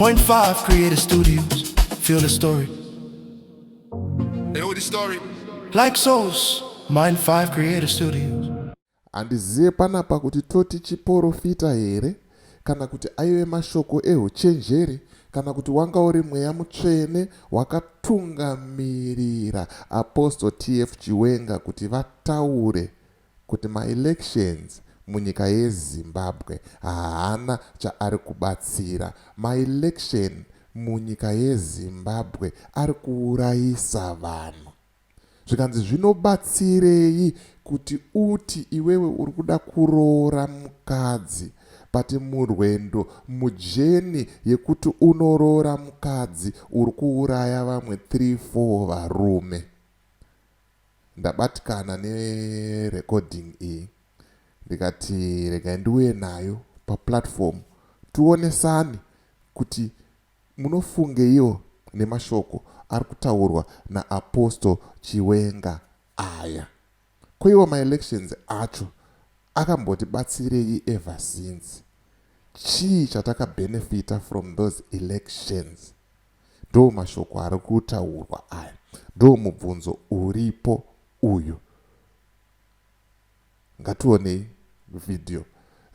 Point 5 Creative Studios. Feel the story. They know the story. Like souls. Mind 5 Creative Studios. Handizive panapa kuti toti chiprofita here kana kuti aive mashoko euchenjeri kana kuti wanga uri mweya mutsvene wakatungamirira Apostle TF Chiwenga kuti vataure kuti ma-elections munyika yeZimbabwe haana chaari kubatsira. Ma-election munyika yeZimbabwe ari kuurayisa vanhu. Zvikanzi zvinobatsirei kuti uti iwewe uri kuda kuroora mukadzi pati murwendo mujeni yekuti unoroora mukadzi uri kuuraya vamwe 3-4 varume. Ndabatikana nerecording iyi ndikati regai ndiuye nayo paplatform tuonesani kuti munofungeiwo nemashoko ari kutaurwa naApostle Chiwenga aya. Kuiwa ma-elections acho akambotibatsirei ever since. Chii chatakabenefita from those elections? Ndo mashoko ari kutaurwa aya. Ndo mubvunzo uripo uyu. Ngatuonei video.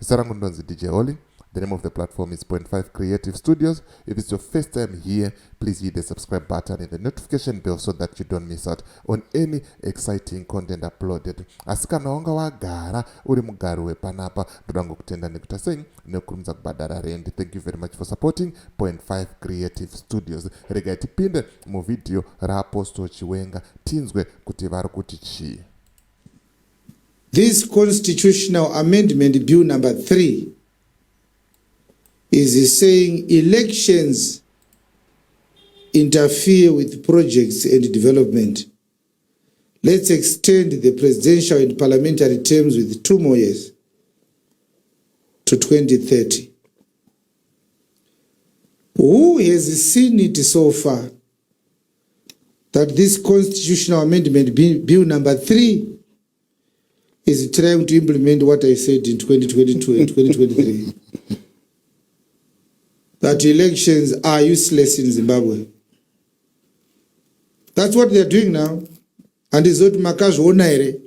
Zita rangu ndonzi DJ Holly. The name of the platform is Point 5 Creative Studios. If it's your first time here, please hit the subscribe button and the notification bell so that you don't miss out on any exciting content uploaded. Asikana wanga wagara uri mugari wepanapa ndoda kutenda nekuita sei nekurumidza kubhadhara rent. Thank you very much for supporting Point 5 Creative Studios. Regai tipinde muvideo raApostle Chiwenga tinzwe kuti vari kuti chii. This constitutional amendment bill number 3 is saying elections interfere with projects and development. Let's extend the presidential and parliamentary terms with 2 more years to 2030. Who has seen it so far that this constitutional amendment bill number 3 is trying to implement what I said in 2022 and 2023? That elections are useless in Zimbabwe. That's what they're doing now. And it's not makazviona here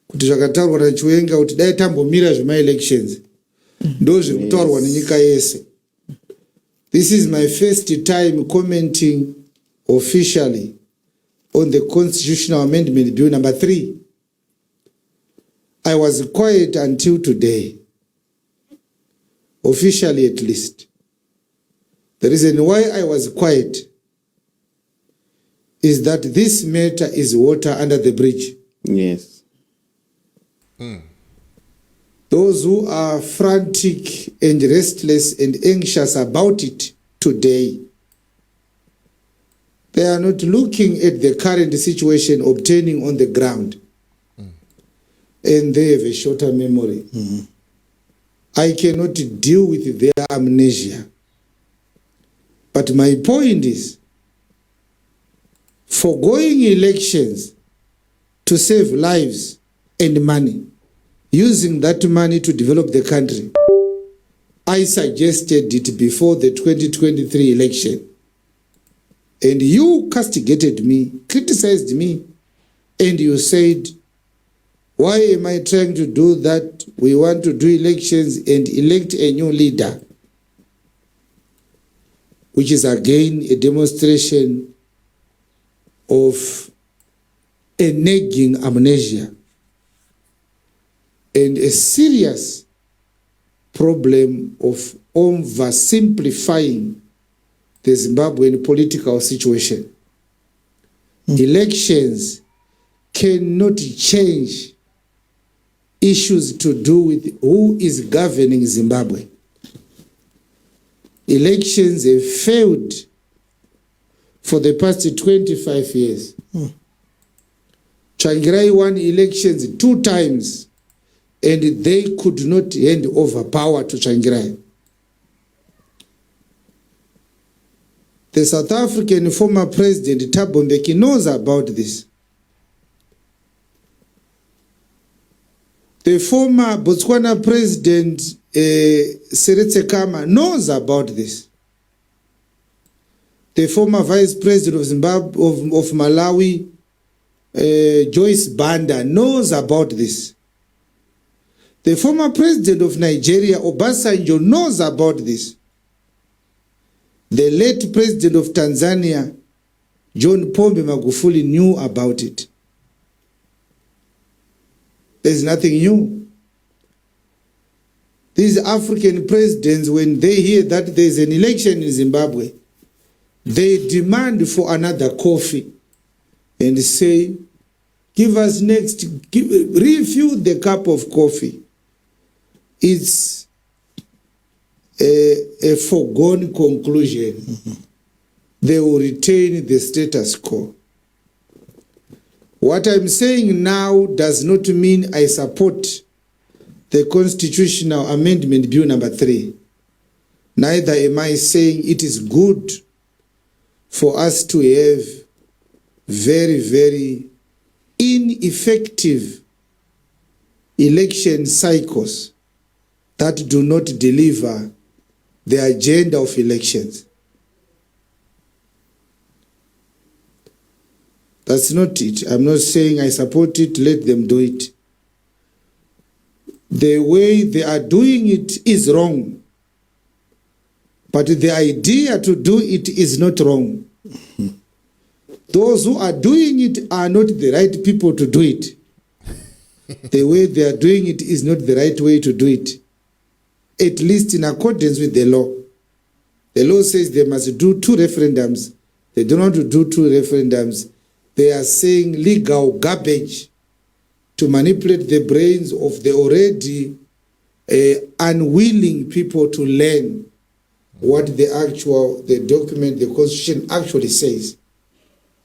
kuti zvakataurwa naChiwenga kuti dai tambomira zvema-elections ndo zviri kutaurwa nenyika yese. This is my first time commenting officially on the constitutional amendment bill number 3. I was quiet until today. Officially, at least. The reason why I was quiet is that this matter is water under the bridge. Yes. Those who are frantic and restless and anxious about it today, they are not looking at the current situation obtaining on the ground. And they have a shorter memory. I cannot deal with their amnesia. But my point is, foregoing elections to save lives and money, using that money to develop the country, I suggested it before the 2023 election. And you castigated me, criticized me, and you said, why am I trying to do that? We want to do elections and elect a new leader, which is again a demonstration of a nagging amnesia and a serious problem of oversimplifying the Zimbabwean political situation. Elections cannot change issues to do with who is governing Zimbabwe. Elections have failed for the past 25 years. Tsvangirai won elections 2 times and they could not hand over power to Tsvangirai. The South African former president Thabo Mbeki knows about this. The former Botswana president Seretse Khama knows about this. the former vice president of Zimbabwe, of Malawi, Joyce Banda, knows about this. The former president of Nigeria, Obasanjo, knows about this. The late president of Tanzania, John Pombe Magufuli, knew about it. There's nothing new. These African presidents, when they hear that there's an election in Zimbabwe, they demand for another coffee and say, give us next, refill the cup of coffee. It's a foregone conclusion. They will retain the status quo. What I'm saying now does not mean I support the Constitutional Amendment Bill number 3. Neither am I saying it is good for us to have very, very ineffective election cycles that do not deliver the agenda of elections. That's not it. I'm not saying I support it, let them do it. The way they are doing it is wrong. But the idea to do it is not wrong. Those who are doing it are not the right people to do it. The way they are doing it is not the right way to do it. At least in accordance with the law. The law says they must do 2 referendums. They don't want to do 2 referendums. They are saying legal garbage to manipulate the brains of the already unwilling people to learn what the document, the Constitution actually says.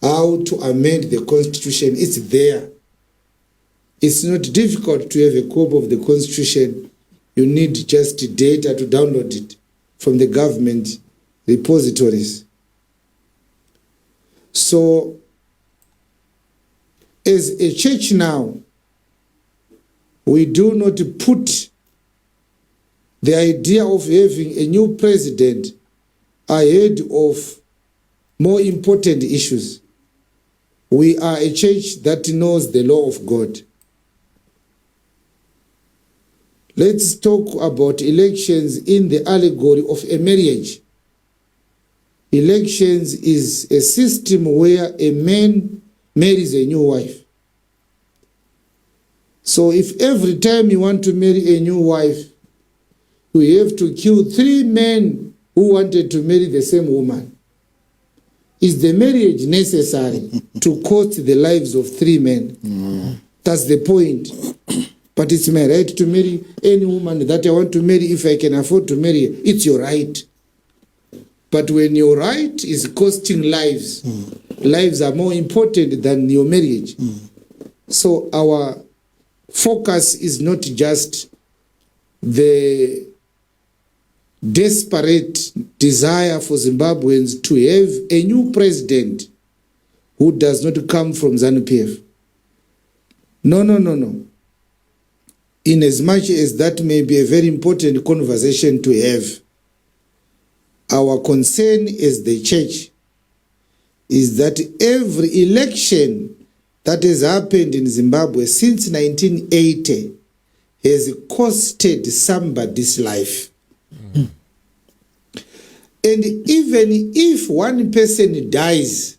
How to amend the Constitution, it's there. It's not difficult to have a copy of the Constitution. You need just data to download it from the government repositories. So, as a church now, we do not put the idea of having a new president ahead of more important issues. We are a church that knows the law of God. Let's talk about elections in the allegory of a marriage. Elections is a system where a man marries a new wife. So if every time you want to marry a new wife, you have to kill 3 men who wanted to marry the same woman, is the marriage necessary to cost the lives of 3 men? That's the point. But it's my right to marry any woman that I want to marry if I can afford to marry. It's your right. But when your right is costing lives, lives are more important than your marriage. So our focus is not just the desperate desire for Zimbabweans to have a new president who does not come from ZANU-PF. No. In as much as that may be a very important conversation to have, our concern as the church is that every election that has happened in Zimbabwe since 1980 has costed somebody's life. And even if one person dies,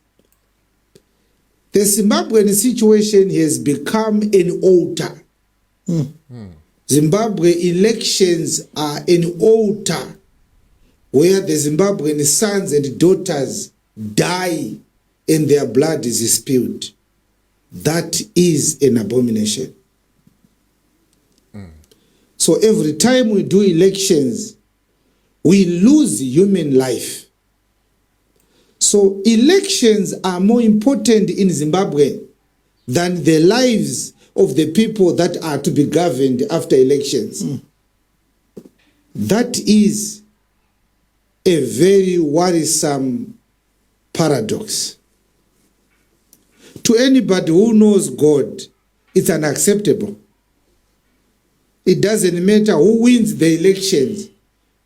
the Zimbabwean situation has become an altar. Zimbabwe elections are an altar where the Zimbabwean sons and daughters die and their blood is spilled. That is an abomination. So every time we do elections, we lose human life. So elections are more important in Zimbabwe than the lives of the people that are to be governed after elections. That is a very worrisome paradox. To anybody who knows God, it's unacceptable. It doesn't matter who wins the elections.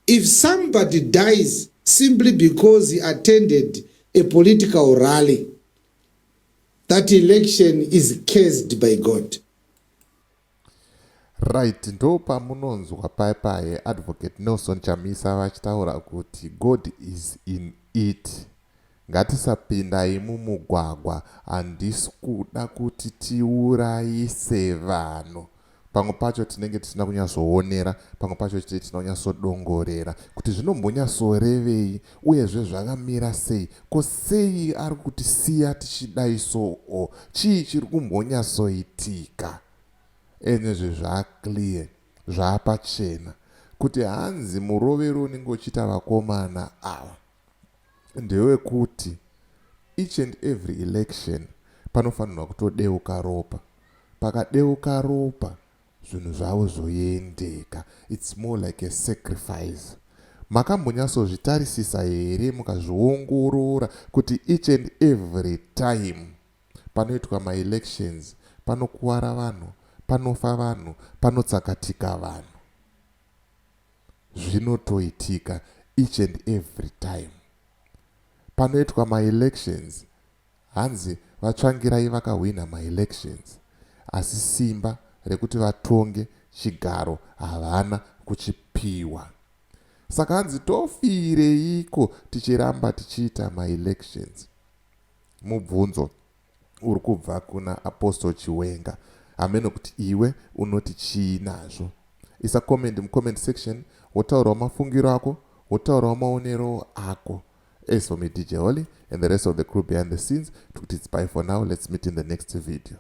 If somebody dies simply because he attended a political rally. That election is cursed by God. Right, ndo pamunonzwa paipai Advocate Nelson Chamisa vachitaura kuti God is in it. Ngatisapindai mumugwagwa, handisi kuda kuti tiurayise vanhu. Pamwe pacho tinenge tisina kunyatsoonera, pamwe pacho tinenge tisina kunyatsodongorera kuti zvinombonyatsorevei uyezve zvakamira sei, ko sei ari kutisiya tichidai so'o, chii chiri kumbonyatsoitika. Enezve zvaclear, zvapachena kuti hanzi murovero unenge uchiita vakomana ava ndewekuti each and every election panofanirwa kutodeuka ropa. Pakadeuka ropa zvinhu zvavo zvoendeka. It's more like a sacrifice. Makambonyatsozvitarisisa here mukazviongorora kuti each and every time panoitwa ma-elections panokuwara vanhu, panofa vanhu, panotsakatika vanhu. Zvinotoitika each and every time. Panoitwa ma-elections, hanzi vatsvangirai vakahwina ma-elections, asi simba rekuti vatonge chigaro havana kuchipiwa. Saka hanzi tofireiko tichiramba tichiita ma-elections? Mubvunzo uri kubva kuna Apostle Chiwenga. Ameno kuti iwe unoti chii nazvo. Isa comment mucomment section, wotaurawo mafungiro ako, wotaurawo maonero ako. As for me, DJ Holly, and the rest of the crew behind the scenes, it's bye for now. Let's meet in the next video.